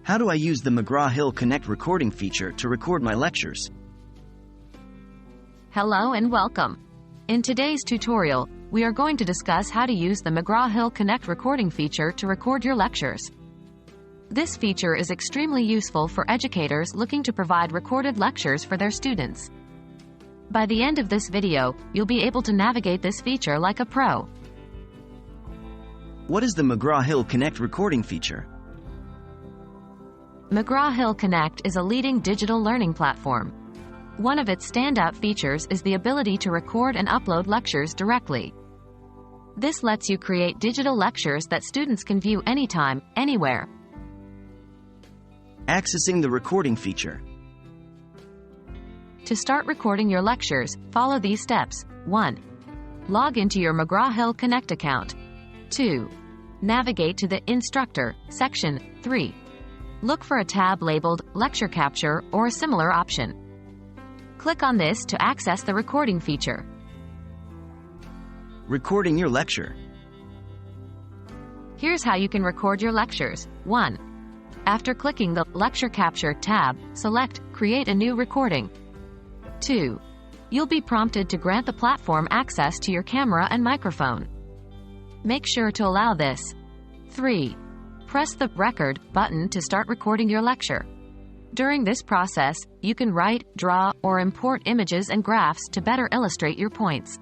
How do I use the McGraw Hill Connect recording feature to record my lectures? Hello and welcome. In today's tutorial, we are going to discuss how to use the McGraw Hill Connect recording feature to record your lectures. This feature is extremely useful for educators looking to provide recorded lectures for their students. By the end of this video, you'll be able to navigate this feature like a pro. What is the McGraw Hill Connect recording feature? McGraw Hill Connect is a leading digital learning platform. One of its standout features is the ability to record and upload lectures directly. This lets you create digital lectures that students can view anytime, anywhere. Accessing the recording feature. To start recording your lectures, follow these steps. 1. Log into your McGraw Hill Connect account. 2. Navigate to the Instructor section. 3. Look for a tab labeled Lecture Capture or a similar option. Click on this to access the recording feature. Recording your lecture. Here's how you can record your lectures. 1. After clicking the Lecture Capture tab, select Create a new recording. 2. You'll be prompted to grant the platform access to your camera and microphone. Make sure to allow this. 3. Press the Record button to start recording your lecture. During this process, you can write, draw, or import images and graphs to better illustrate your points.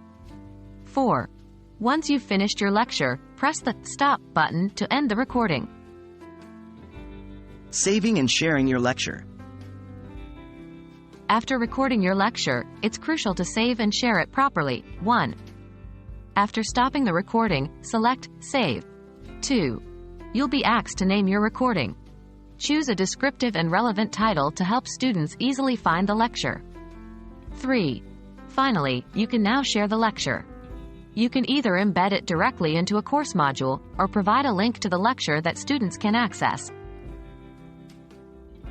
4. Once you've finished your lecture, press the Stop button to end the recording. Saving and sharing your lecture. After recording your lecture, it's crucial to save and share it properly. 1. After stopping the recording, select Save. 2. You'll be asked to name your recording. Choose a descriptive and relevant title to help students easily find the lecture. 3. Finally, you can now share the lecture. You can either embed it directly into a course module or provide a link to the lecture that students can access.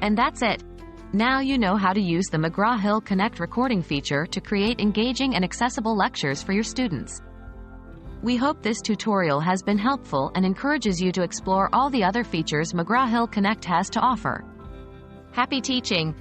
And that's it. Now you know how to use the McGraw Hill Connect recording feature to create engaging and accessible lectures for your students. We hope this tutorial has been helpful and encourages you to explore all the other features McGraw Hill Connect has to offer. Happy teaching!